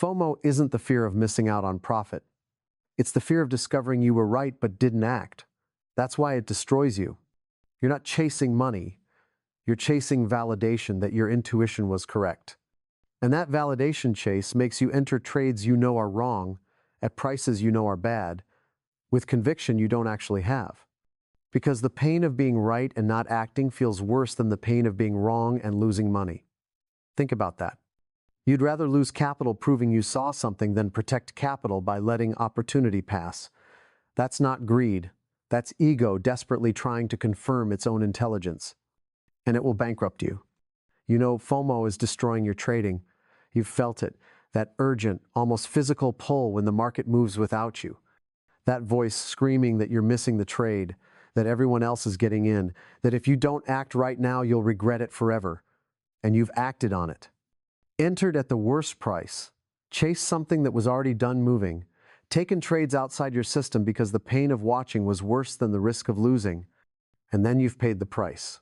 FOMO isn't the fear of missing out on profit. It's the fear of discovering you were right but didn't act. That's why it destroys you. You're not chasing money. You're chasing validation that your intuition was correct. And that validation chase makes you enter trades you know are wrong, at prices you know are bad, with conviction you don't actually have. Because the pain of being right and not acting feels worse than the pain of being wrong and losing money. Think about that. You'd rather lose capital proving you saw something than protect capital by letting opportunity pass. That's not greed. That's ego desperately trying to confirm its own intelligence. And it will bankrupt you. You know, FOMO is destroying your trading. You've felt it, that urgent, almost physical pull when the market moves without you. That voice screaming that you're missing the trade, that everyone else is getting in, that if you don't act right now, you'll regret it forever. And you've acted on it. Entered at the worst price, chased something that was already done moving, taken trades outside your system because the pain of watching was worse than the risk of losing, and then you've paid the price.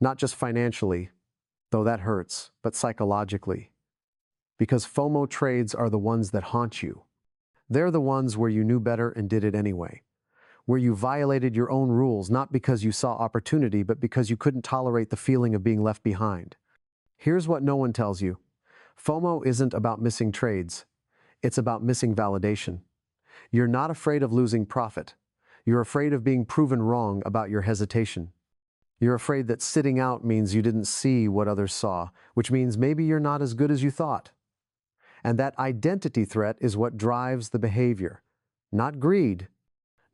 Not just financially, though that hurts, but psychologically. Because FOMO trades are the ones that haunt you. They're the ones where you knew better and did it anyway. Where you violated your own rules not because you saw opportunity, but because you couldn't tolerate the feeling of being left behind. Here's what no one tells you. FOMO isn't about missing trades. It's about missing validation. You're not afraid of losing profit. You're afraid of being proven wrong about your hesitation. You're afraid that sitting out means you didn't see what others saw, which means maybe you're not as good as you thought. And that identity threat is what drives the behavior. Not greed,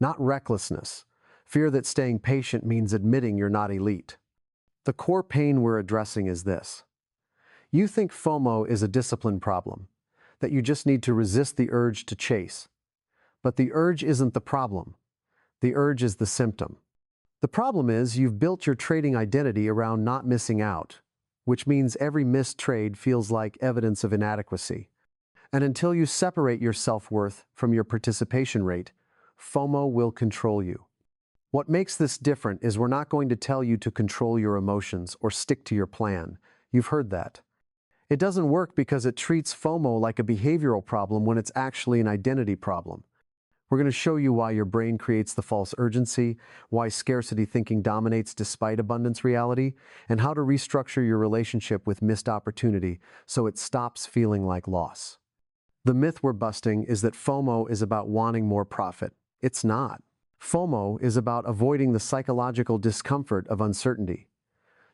not recklessness. Fear that staying patient means admitting you're not elite. The core pain we're addressing is this. You think FOMO is a discipline problem, that you just need to resist the urge to chase. But the urge isn't the problem. The urge is the symptom. The problem is you've built your trading identity around not missing out, which means every missed trade feels like evidence of inadequacy. And until you separate your self-worth from your participation rate, FOMO will control you. What makes this different is we're not going to tell you to control your emotions or stick to your plan. You've heard that. It doesn't work because it treats FOMO like a behavioral problem when it's actually an identity problem. We're going to show you why your brain creates the false urgency, why scarcity thinking dominates despite abundance reality, and how to restructure your relationship with missed opportunity so it stops feeling like loss. The myth we're busting is that FOMO is about wanting more profit. It's not. FOMO is about avoiding the psychological discomfort of uncertainty.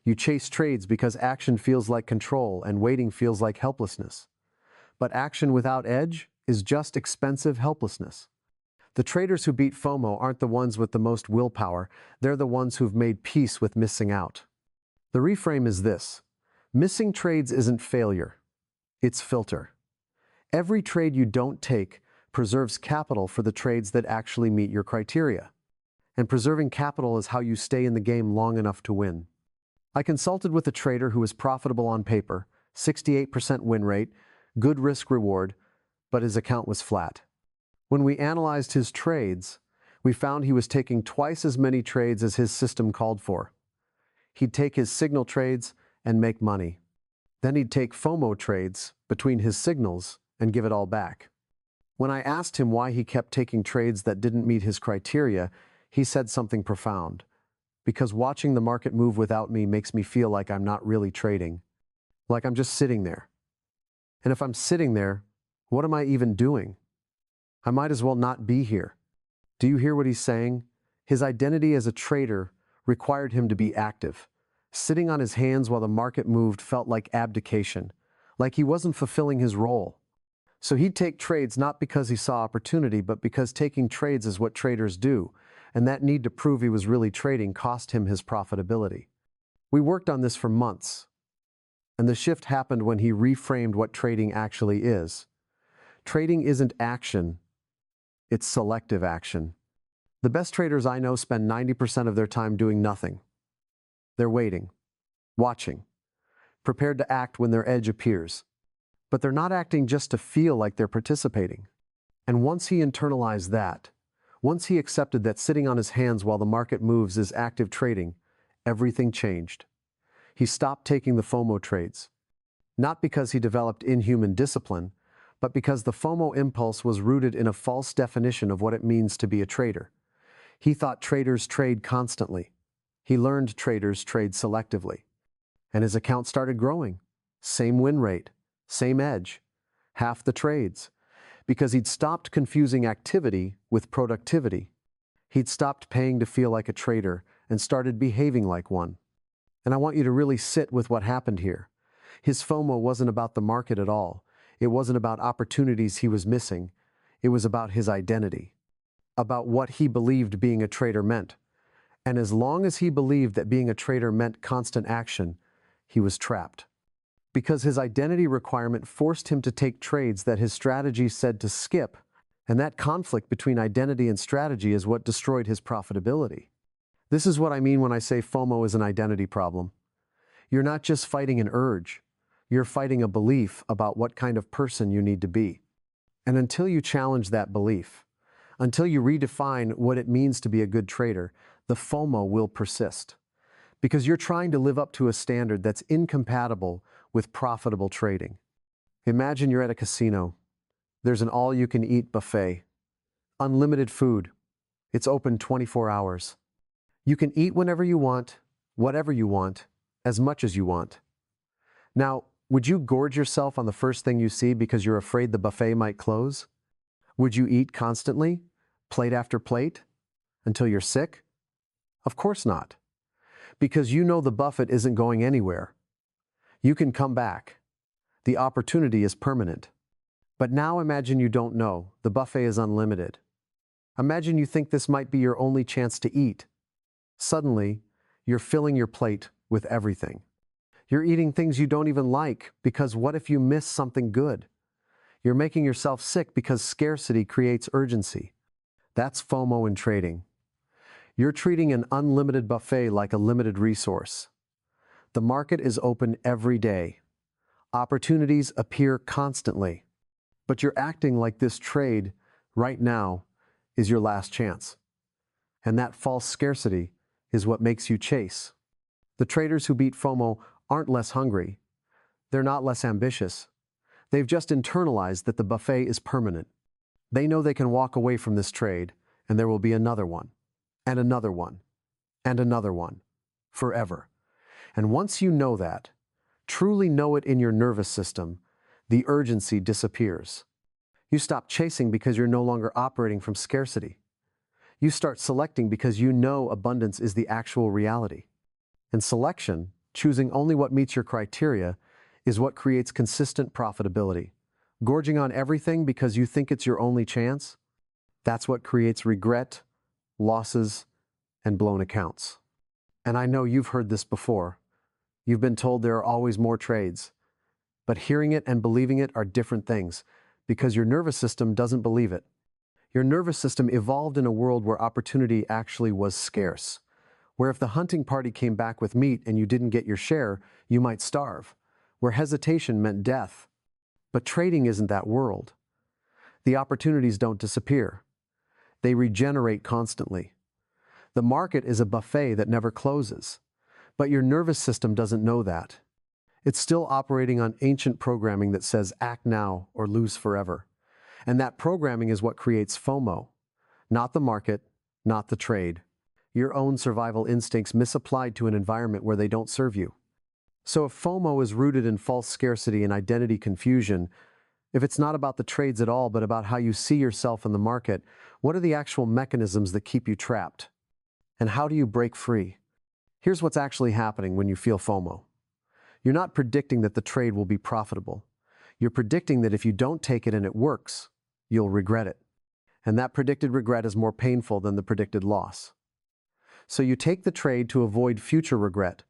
You chase trades because action feels like control and waiting feels like helplessness. But action without edge is just expensive helplessness. The traders who beat FOMO aren't the ones with the most willpower, they're the ones who've made peace with missing out. The reframe is this: missing trades isn't failure, it's filter. Every trade you don't take preserves capital for the trades that actually meet your criteria. And preserving capital is how you stay in the game long enough to win. I consulted with a trader who was profitable on paper, 68% win rate, good risk reward, but his account was flat. When we analyzed his trades, we found he was taking twice as many trades as his system called for. He'd take his signal trades and make money. Then he'd take FOMO trades between his signals and give it all back. When I asked him why he kept taking trades that didn't meet his criteria, he said something profound. Because watching the market move without me makes me feel like I'm not really trading, like I'm just sitting there. And if I'm sitting there, what am I even doing? I might as well not be here. Do you hear what he's saying? His identity as a trader required him to be active. Sitting on his hands while the market moved felt like abdication, like he wasn't fulfilling his role. So he'd take trades not because he saw opportunity, but because taking trades is what traders do, and that need to prove he was really trading cost him his profitability. We worked on this for months, and the shift happened when he reframed what trading actually is. Trading isn't action, it's selective action. The best traders I know spend 90% of their time doing nothing. They're waiting, watching, prepared to act when their edge appears. But they're not acting just to feel like they're participating. And once he internalized that, once he accepted that sitting on his hands while the market moves is active trading, everything changed. He stopped taking the FOMO trades. Not because he developed inhuman discipline, but because the FOMO impulse was rooted in a false definition of what it means to be a trader. He thought traders trade constantly. He learned traders trade selectively. And his account started growing. Same win rate, same edge, half the trades. Because he'd stopped confusing activity with productivity. He'd stopped paying to feel like a trader and started behaving like one. And I want you to really sit with what happened here. His FOMO wasn't about the market at all. It wasn't about opportunities he was missing. It was about his identity, about what he believed being a trader meant. And as long as he believed that being a trader meant constant action, he was trapped. Because his identity requirement forced him to take trades that his strategy said to skip, and that conflict between identity and strategy is what destroyed his profitability. This is what I mean when I say FOMO is an identity problem. You're not just fighting an urge. You're fighting a belief about what kind of person you need to be. And until you challenge that belief, until you redefine what it means to be a good trader, the FOMO will persist. Because you're trying to live up to a standard that's incompatible with profitable trading. Imagine you're at a casino. There's an all-you-can-eat buffet. Unlimited food. It's open 24 hours. You can eat whenever you want, whatever you want, as much as you want. Now, would you gorge yourself on the first thing you see because you're afraid the buffet might close? Would you eat constantly, plate after plate, until you're sick? Of course not. Because you know the buffet isn't going anywhere. You can come back. The opportunity is permanent. But now imagine you don't know. The buffet is unlimited. Imagine you think this might be your only chance to eat. Suddenly, you're filling your plate with everything. You're eating things you don't even like because what if you miss something good? You're making yourself sick because scarcity creates urgency. That's FOMO in trading. You're treating an unlimited buffet like a limited resource. The market is open every day. Opportunities appear constantly. But you're acting like this trade right now is your last chance. And that false scarcity is what makes you chase. The traders who beat FOMO aren't less hungry. They're not less ambitious. They've just internalized that the buffet is permanent. They know they can walk away from this trade, and there will be another one, and another one, and another one, forever. And once you know that, truly know it in your nervous system, the urgency disappears. You stop chasing because you're no longer operating from scarcity. You start selecting because you know abundance is the actual reality. And selection, choosing only what meets your criteria, is what creates consistent profitability. Gorging on everything because you think it's your only chance, that's what creates regret, losses, and blown accounts. And I know you've heard this before. You've been told there are always more trades. But hearing it and believing it are different things because your nervous system doesn't believe it. Your nervous system evolved in a world where opportunity actually was scarce, where if the hunting party came back with meat and you didn't get your share, you might starve, where hesitation meant death. But trading isn't that world. The opportunities don't disappear. They regenerate constantly. The market is a buffet that never closes. But your nervous system doesn't know that. It's still operating on ancient programming that says act now or lose forever. And that programming is what creates FOMO. Not the market, not the trade. Your own survival instincts misapplied to an environment where they don't serve you. So if FOMO is rooted in false scarcity and identity confusion, if it's not about the trades at all but about how you see yourself in the market, what are the actual mechanisms that keep you trapped? And how do you break free? Here's what's actually happening when you feel FOMO. You're not predicting that the trade will be profitable. You're predicting that if you don't take it and it works, you'll regret it. And that predicted regret is more painful than the predicted loss. So you take the trade to avoid future regret,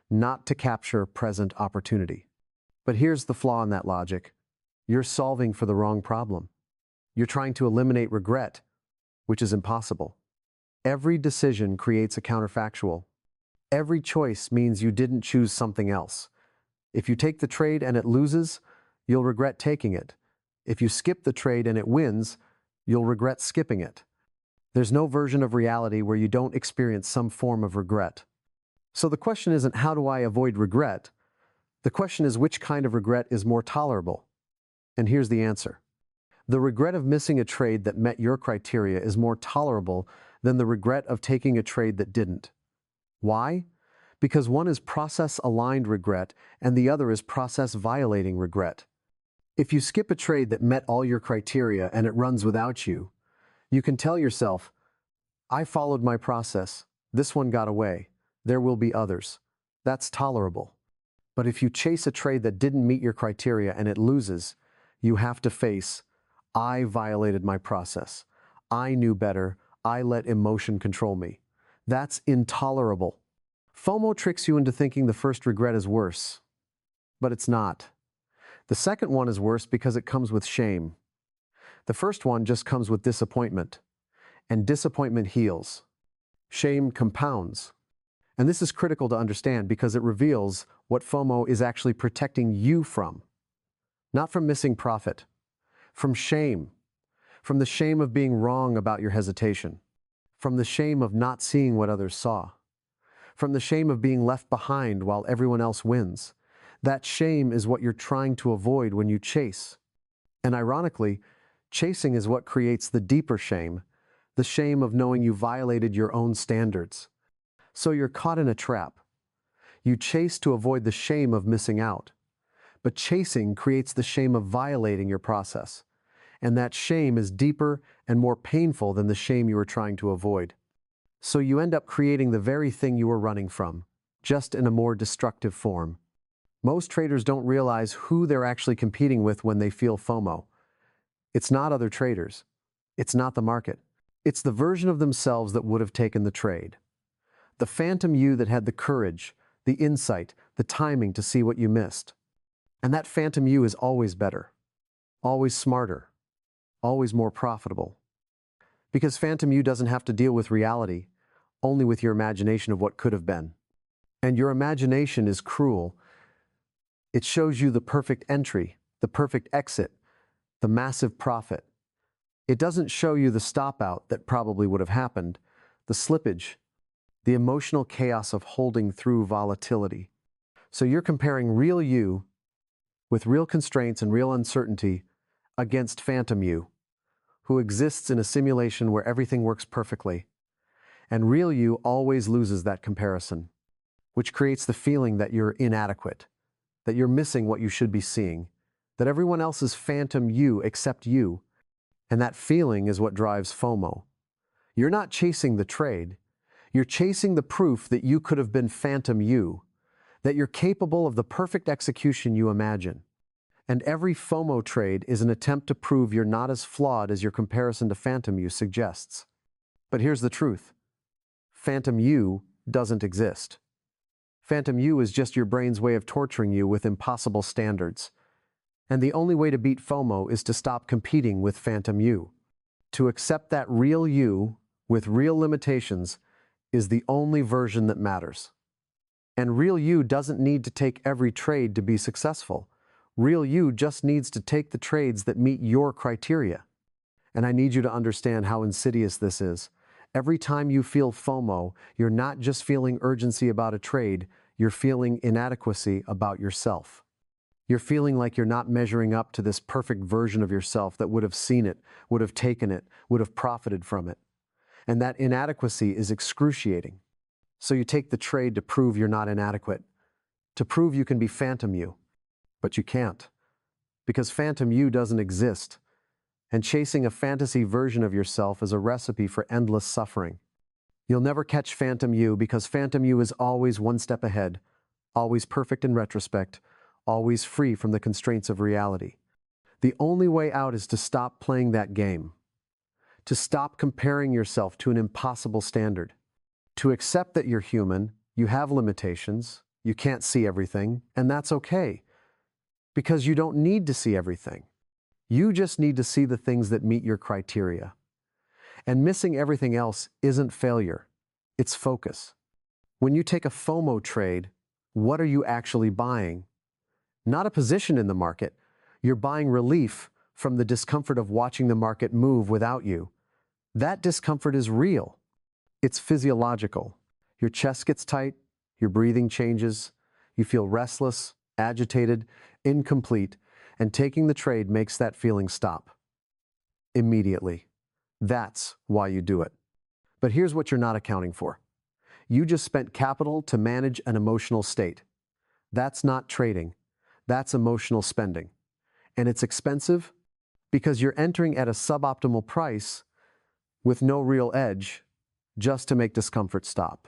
not to capture present opportunity. But here's the flaw in that logic. You're solving for the wrong problem. You're trying to eliminate regret, which is impossible. Every decision creates a counterfactual. Every choice means you didn't choose something else. If you take the trade and it loses, you'll regret taking it. If you skip the trade and it wins, you'll regret skipping it. There's no version of reality where you don't experience some form of regret. So the question isn't how do I avoid regret? The question is which kind of regret is more tolerable? And here's the answer. The regret of missing a trade that met your criteria is more tolerable than the regret of taking a trade that didn't. Why? Because one is process-aligned regret and the other is process-violating regret. If you skip a trade that met all your criteria and it runs without you, you can tell yourself, I followed my process. This one got away. There will be others. That's tolerable. But if you chase a trade that didn't meet your criteria and it loses, you have to face, I violated my process. I knew better. I let emotion control me. That's intolerable. FOMO tricks you into thinking the first regret is worse, but it's not. The second one is worse because it comes with shame. The first one just comes with disappointment, and disappointment heals. Shame compounds. And this is critical to understand because it reveals what FOMO is actually protecting you from. Not from missing profit, from shame, from the shame of being wrong about your hesitation, from the shame of not seeing what others saw, from the shame of being left behind while everyone else wins. That shame is what you're trying to avoid when you chase. And ironically, chasing is what creates the deeper shame, the shame of knowing you violated your own standards. So you're caught in a trap. You chase to avoid the shame of missing out. But chasing creates the shame of violating your process. And that shame is deeper and more painful than the shame you were trying to avoid. So you end up creating the very thing you were running from, just in a more destructive form. Most traders don't realize who they're actually competing with when they feel FOMO. It's not other traders. It's not the market. It's the version of themselves that would have taken the trade. The phantom you that had the courage, the insight, the timing to see what you missed. And that phantom you is always better, always smarter, always more profitable. Because phantom you doesn't have to deal with reality, only with your imagination of what could have been. And your imagination is cruel. It shows you the perfect entry, the perfect exit, the massive profit. It doesn't show you the stop out that probably would have happened, the slippage, the emotional chaos of holding through volatility. So you're comparing real you with real constraints and real uncertainty against phantom you, who exists in a simulation where everything works perfectly. And real you always loses that comparison, which creates the feeling that you're inadequate, that you're missing what you should be seeing, that everyone else is phantom you except you. And that feeling is what drives FOMO. You're not chasing the trade. You're chasing the proof that you could have been phantom you, that you're capable of the perfect execution you imagine. And every FOMO trade is an attempt to prove you're not as flawed as your comparison to phantom you suggests. But here's the truth. Phantom you doesn't exist. Phantom you is just your brain's way of torturing you with impossible standards. And the only way to beat FOMO is to stop competing with phantom you. To accept that real you, with real limitations, is the only version that matters. And real you doesn't need to take every trade to be successful. Real you just needs to take the trades that meet your criteria. And I need you to understand how insidious this is. Every time you feel FOMO, you're not just feeling urgency about a trade, you're feeling inadequacy about yourself. You're feeling like you're not measuring up to this perfect version of yourself that would have seen it, would have taken it, would have profited from it. And that inadequacy is excruciating. So you take the trade to prove you're not inadequate, to prove you can be phantom you. But you can't, because phantom you doesn't exist. And chasing a fantasy version of yourself is a recipe for endless suffering. You'll never catch phantom you because phantom you is always one step ahead, always perfect in retrospect, always free from the constraints of reality. The only way out is to stop playing that game, to stop comparing yourself to an impossible standard, to accept that you're human, you have limitations, you can't see everything, and that's okay, because you don't need to see everything. You just need to see the things that meet your criteria. And missing everything else isn't failure, it's focus. When you take a FOMO trade, what are you actually buying? Not a position in the market. You're buying relief from the discomfort of watching the market move without you. That discomfort is real. It's physiological. Your chest gets tight, your breathing changes, you feel restless, agitated, incomplete, and taking the trade makes that feeling stop. immediately. That's why you do it. But here's what you're not accounting for. You just spent capital to manage an emotional state. That's not trading. That's emotional spending. And it's expensive because you're entering at a suboptimal price with no real edge just to make discomfort stop.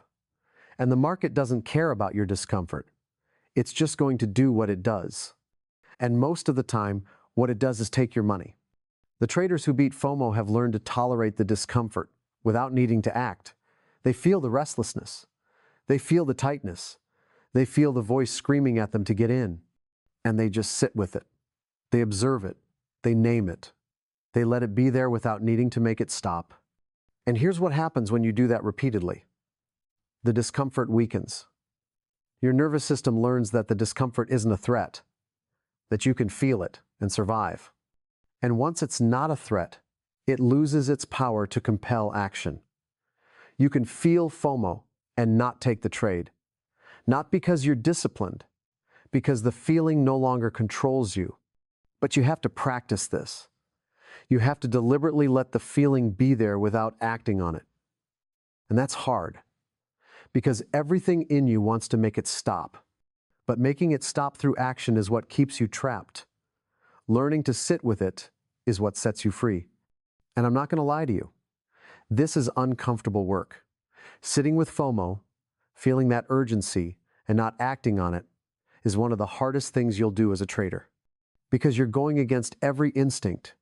And the market doesn't care about your discomfort. It's just going to do what it does. And most of the time, what it does is take your money. The traders who beat FOMO have learned to tolerate the discomfort without needing to act. They feel the restlessness. They feel the tightness. They feel the voice screaming at them to get in. And they just sit with it. They observe it. They name it. They let it be there without needing to make it stop. And here's what happens when you do that repeatedly. The discomfort weakens. Your nervous system learns that the discomfort isn't a threat, that you can feel it and survive. And once it's not a threat, it loses its power to compel action. You can feel FOMO and not take the trade. Not because you're disciplined, because the feeling no longer controls you. But you have to practice this. You have to deliberately let the feeling be there without acting on it. And that's hard, because everything in you wants to make it stop. But making it stop through action is what keeps you trapped. Learning to sit with it is what sets you free. And I'm not going to lie to you. This is uncomfortable work. Sitting with FOMO, feeling that urgency, and not acting on it is one of the hardest things you'll do as a trader. Because you're going against every instinct.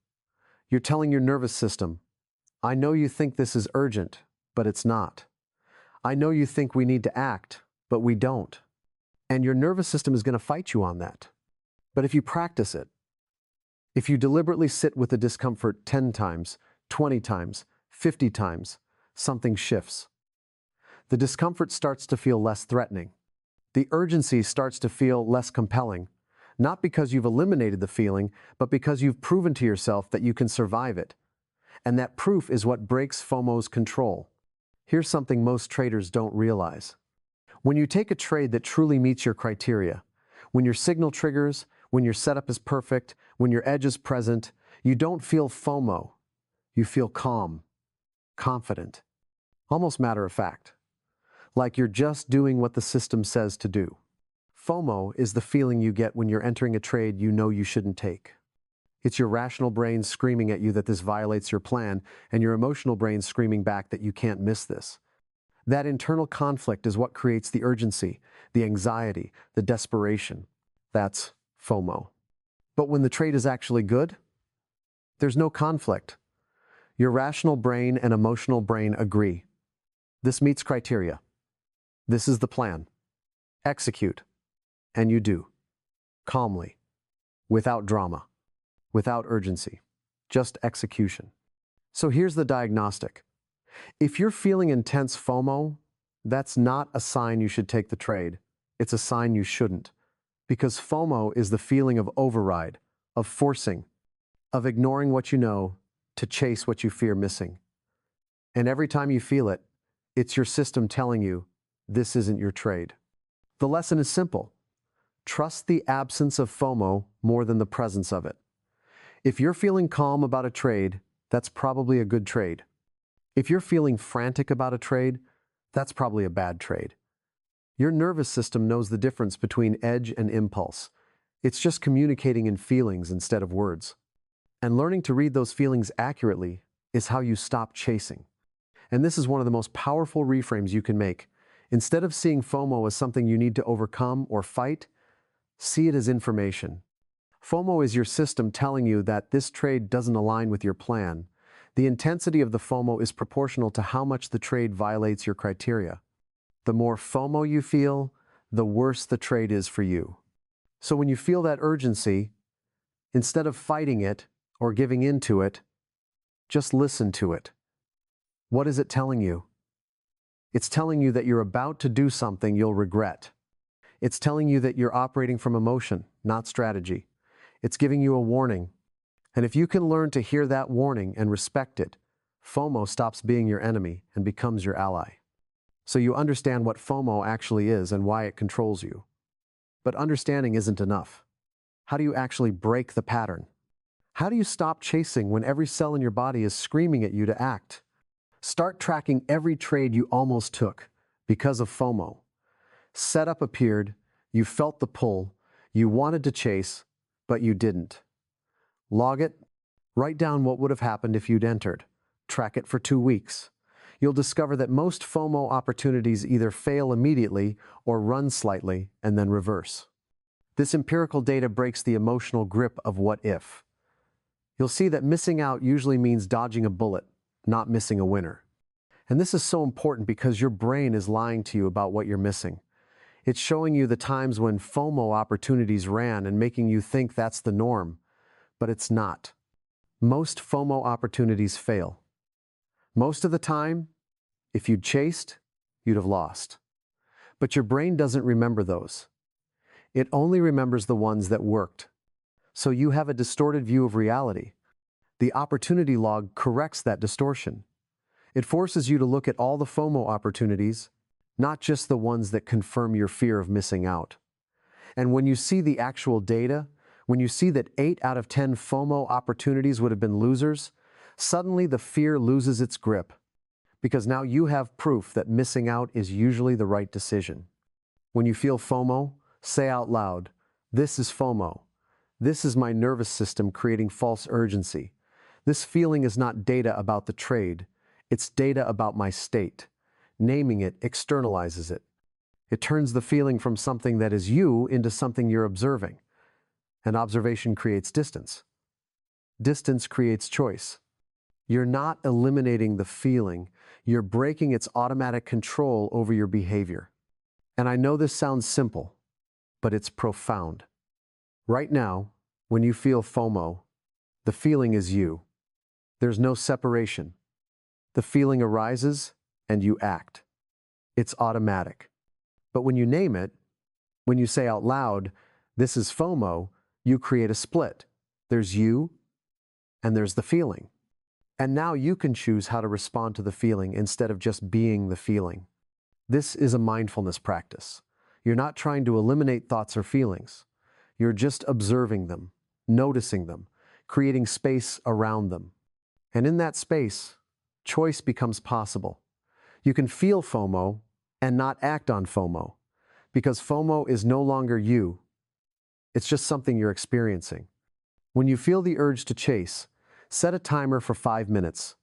You're telling your nervous system, I know you think this is urgent, but it's not. I know you think we need to act, but we don't. And your nervous system is going to fight you on that. But if you practice it, if you deliberately sit with the discomfort 10 times, 20 times, 50 times, something shifts. The discomfort starts to feel less threatening. The urgency starts to feel less compelling, not because you've eliminated the feeling, but because you've proven to yourself that you can survive it. And that proof is what breaks FOMO's control. Here's something most traders don't realize. When you take a trade that truly meets your criteria, when your signal triggers, when your setup is perfect, when your edge is present, you don't feel FOMO. You feel calm, confident, almost matter of fact, like you're just doing what the system says to do. FOMO is the feeling you get when you're entering a trade you know you shouldn't take. It's your rational brain screaming at you that this violates your plan, and your emotional brain screaming back that you can't miss this. That internal conflict is what creates the urgency, the anxiety, the desperation. That's FOMO. But when the trade is actually good, there's no conflict. Your rational brain and emotional brain agree. This meets criteria. This is the plan. Execute. And you do. Calmly. Without drama. Without urgency. Just execution. So here's the diagnostic. If you're feeling intense FOMO, that's not a sign you should take the trade. It's a sign you shouldn't. Because FOMO is the feeling of override, of forcing, of ignoring what you know to chase what you fear missing. And every time you feel it, it's your system telling you, this isn't your trade. The lesson is simple. Trust the absence of FOMO more than the presence of it. If you're feeling calm about a trade, that's probably a good trade. If you're feeling frantic about a trade, that's probably a bad trade. Your nervous system knows the difference between edge and impulse. It's just communicating in feelings instead of words. And learning to read those feelings accurately is how you stop chasing. And this is one of the most powerful reframes you can make. Instead of seeing FOMO as something you need to overcome or fight, see it as information. FOMO is your system telling you that this trade doesn't align with your plan. The intensity of the FOMO is proportional to how much the trade violates your criteria. The more FOMO you feel, the worse the trade is for you. So when you feel that urgency, instead of fighting it or giving in to it, just listen to it. What is it telling you? It's telling you that you're about to do something you'll regret. It's telling you that you're operating from emotion, not strategy. It's giving you a warning. And if you can learn to hear that warning and respect it, FOMO stops being your enemy and becomes your ally. So you understand what FOMO actually is and why it controls you. But understanding isn't enough. How do you actually break the pattern? How do you stop chasing when every cell in your body is screaming at you to act? Start tracking every trade you almost took because of FOMO. Setup appeared, you felt the pull, you wanted to chase, but you didn't. Log it. Write down what would have happened if you'd entered. Track it for 2 weeks. You'll discover that most FOMO opportunities either fail immediately or run slightly and then reverse. This empirical data breaks the emotional grip of what if. You'll see that missing out usually means dodging a bullet, not missing a winner. And this is so important because your brain is lying to you about what you're missing. It's showing you the times when FOMO opportunities ran and making you think that's the norm, but it's not. Most FOMO opportunities fail. Most of the time, if you'd chased, you'd have lost. But your brain doesn't remember those. It only remembers the ones that worked. So you have a distorted view of reality. The opportunity log corrects that distortion. It forces you to look at all the FOMO opportunities, not just the ones that confirm your fear of missing out. And when you see the actual data, when you see that 8 out of 10 FOMO opportunities would have been losers, suddenly the fear loses its grip, because now you have proof that missing out is usually the right decision. When you feel FOMO, say out loud, "This is FOMO. This is my nervous system creating false urgency. This feeling is not data about the trade. It's data about my state." Naming it externalizes it. It turns the feeling from something that is you into something you're observing. And observation creates distance. Distance creates choice. You're not eliminating the feeling, you're breaking its automatic control over your behavior. And I know this sounds simple, but it's profound. Right now, when you feel FOMO, the feeling is you. There's no separation. The feeling arises and you act. It's automatic. But when you name it, when you say out loud, "This is FOMO," you create a split. There's you and there's the feeling. And now you can choose how to respond to the feeling instead of just being the feeling. This is a mindfulness practice. You're not trying to eliminate thoughts or feelings. You're just observing them, noticing them, creating space around them. And in that space, choice becomes possible. You can feel FOMO and not act on FOMO, because FOMO is no longer you. It's just something you're experiencing. When you feel the urge to chase, set a timer for 5 minutes.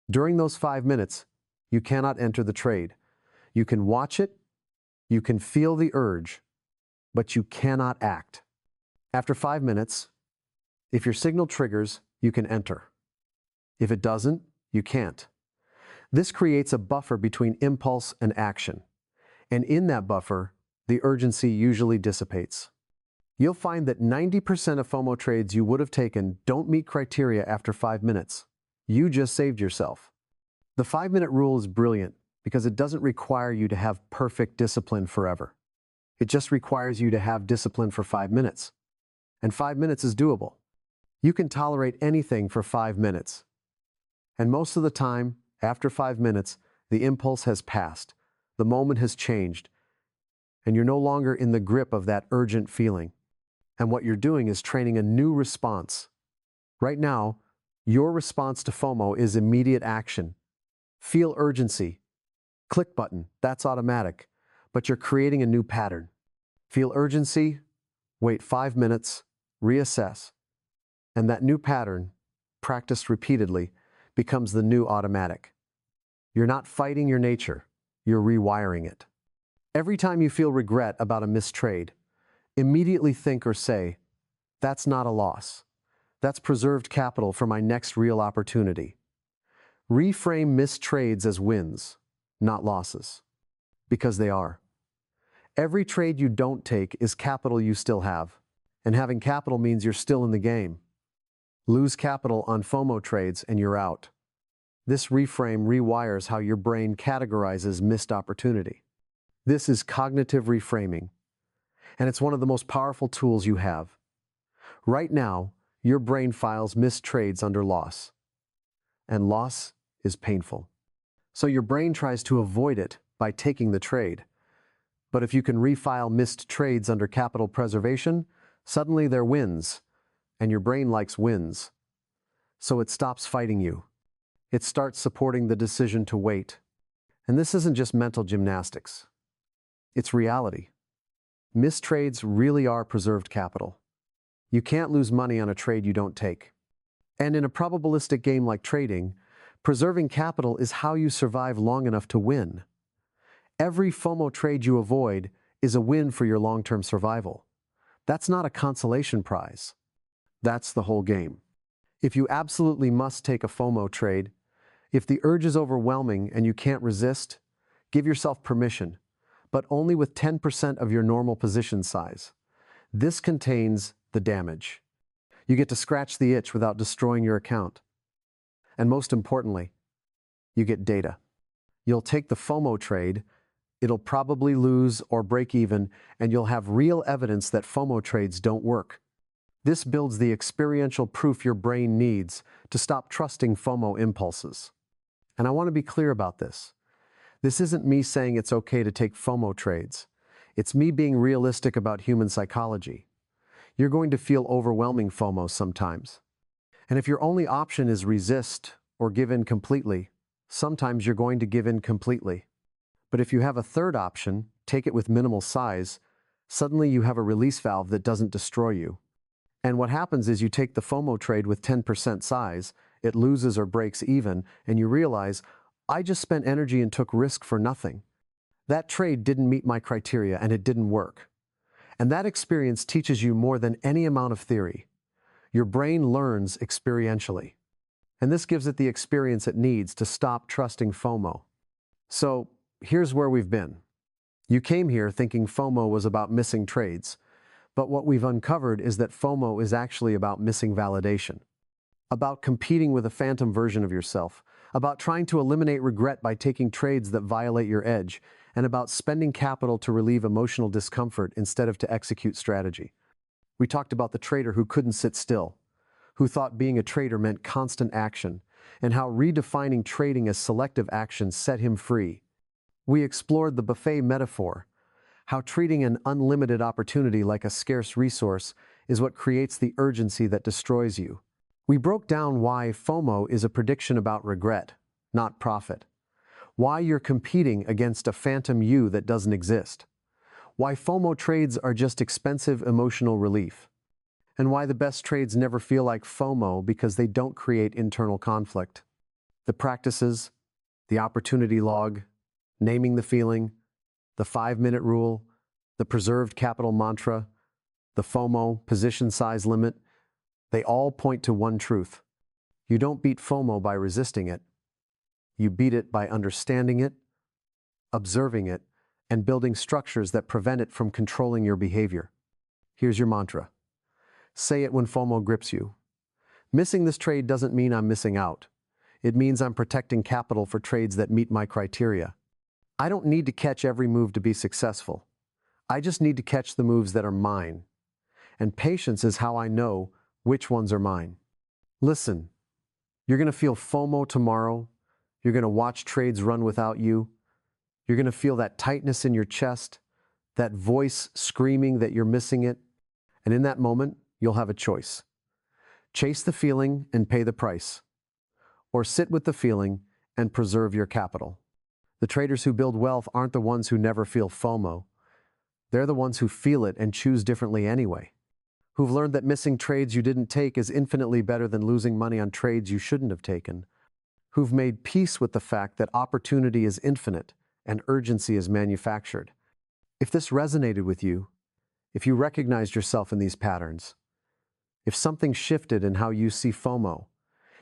During those 5 minutes, you cannot enter the trade. You can watch it, you can feel the urge, but you cannot act. After 5 minutes, if your signal triggers, you can enter. If it doesn't, you can't. This creates a buffer between impulse and action. And in that buffer, the urgency usually dissipates. You'll find that 90% of FOMO trades you would have taken don't meet criteria after 5 minutes. You just saved yourself. The 5-minute rule is brilliant because it doesn't require you to have perfect discipline forever. It just requires you to have discipline for 5 minutes. And 5 minutes is doable. You can tolerate anything for 5 minutes. And most of the time, after 5 minutes, the impulse has passed, the moment has changed, and you're no longer in the grip of that urgent feeling. And what you're doing is training a new response. Right now, your response to FOMO is immediate action. Feel urgency. Click button, that's automatic, but you're creating a new pattern. Feel urgency, wait 5 minutes, reassess. And that new pattern, practiced repeatedly, becomes the new automatic. You're not fighting your nature, you're rewiring it. Every time you feel regret about a missed trade, immediately think or say, "That's not a loss. That's preserved capital for my next real opportunity." Reframe missed trades as wins, not losses, because they are. Every trade you don't take is capital you still have, and having capital means you're still in the game. Lose capital on FOMO trades and you're out. This reframe rewires how your brain categorizes missed opportunity. This is cognitive reframing, and it's one of the most powerful tools you have. Right now, your brain files missed trades under loss, and loss is painful. So your brain tries to avoid it by taking the trade. But if you can refile missed trades under capital preservation, suddenly they're wins. and your brain likes wins. So it stops fighting you. It starts supporting the decision to wait. And this isn't just mental gymnastics. It's reality. Missed trades really are preserved capital. You can't lose money on a trade you don't take. And in a probabilistic game like trading, preserving capital is how you survive long enough to win. Every FOMO trade you avoid is a win for your long-term survival. That's not a consolation prize. That's the whole game. If you absolutely must take a FOMO trade, if the urge is overwhelming and you can't resist, give yourself permission, but only with 10% of your normal position size. This contains the damage. You get to scratch the itch without destroying your account. And most importantly, you get data. You'll take the FOMO trade, it'll probably lose or break even, and you'll have real evidence that FOMO trades don't work. This builds the experiential proof your brain needs to stop trusting FOMO impulses. And I want to be clear about this. This isn't me saying it's okay to take FOMO trades. It's me being realistic about human psychology. You're going to feel overwhelming FOMO sometimes. And if your only option is resist or give in completely, sometimes you're going to give in completely. But if you have a third option, take it with minimal size, suddenly you have a release valve that doesn't destroy you. And what happens is you take the FOMO trade with 10% size, it loses or breaks even, and you realize, I just spent energy and took risk for nothing. That trade didn't meet my criteria and it didn't work. And that experience teaches you more than any amount of theory. Your brain learns experientially. And this gives it the experience it needs to stop trusting FOMO. So here's where we've been. You came here thinking FOMO was about missing trades, but what we've uncovered is that FOMO is actually about missing validation, about competing with a phantom version of yourself, about trying to eliminate regret by taking trades that violate your edge, and about spending capital to relieve emotional discomfort instead of to execute strategy. We talked about the trader who couldn't sit still, who thought being a trader meant constant action, and how redefining trading as selective action set him free. We explored the buffet metaphor, how treating an unlimited opportunity like a scarce resource is what creates the urgency that destroys you. We broke down why FOMO is a prediction about regret, not profit. Why you're competing against a phantom you that doesn't exist. Why FOMO trades are just expensive emotional relief. And why the best trades never feel like FOMO because they don't create internal conflict. The practices, the opportunity log, naming the feeling, the 5-minute rule, the preserved capital mantra, the FOMO position size limit, they all point to one truth. You don't beat FOMO by resisting it. You beat it by understanding it, observing it, and building structures that prevent it from controlling your behavior. Here's your mantra. Say it when FOMO grips you. Missing this trade doesn't mean I'm missing out. It means I'm protecting capital for trades that meet my criteria. I don't need to catch every move to be successful. I just need to catch the moves that are mine. And patience is how I know which ones are mine. Listen, you're going to feel FOMO tomorrow. You're going to watch trades run without you. You're going to feel that tightness in your chest, that voice screaming that you're missing it. And in that moment, you'll have a choice. Chase the feeling and pay the price. Or sit with the feeling and preserve your capital. The traders who build wealth aren't the ones who never feel FOMO. They're the ones who feel it and choose differently anyway. Who've learned that missing trades you didn't take is infinitely better than losing money on trades you shouldn't have taken. Who've made peace with the fact that opportunity is infinite and urgency is manufactured. If this resonated with you, if you recognized yourself in these patterns, if something shifted in how you see FOMO,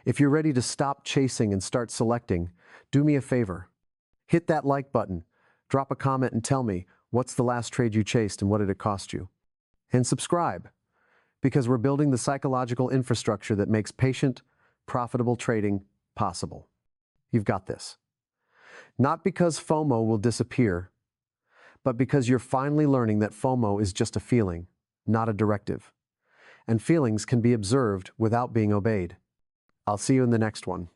if you're ready to stop chasing and start selecting, do me a favor. Hit that like button, drop a comment and tell me what's the last trade you chased and what did it cost you. And subscribe, because we're building the psychological infrastructure that makes patient, profitable trading possible. You've got this. Not because FOMO will disappear, but because you're finally learning that FOMO is just a feeling, not a directive. And feelings can be observed without being obeyed. I'll see you in the next one.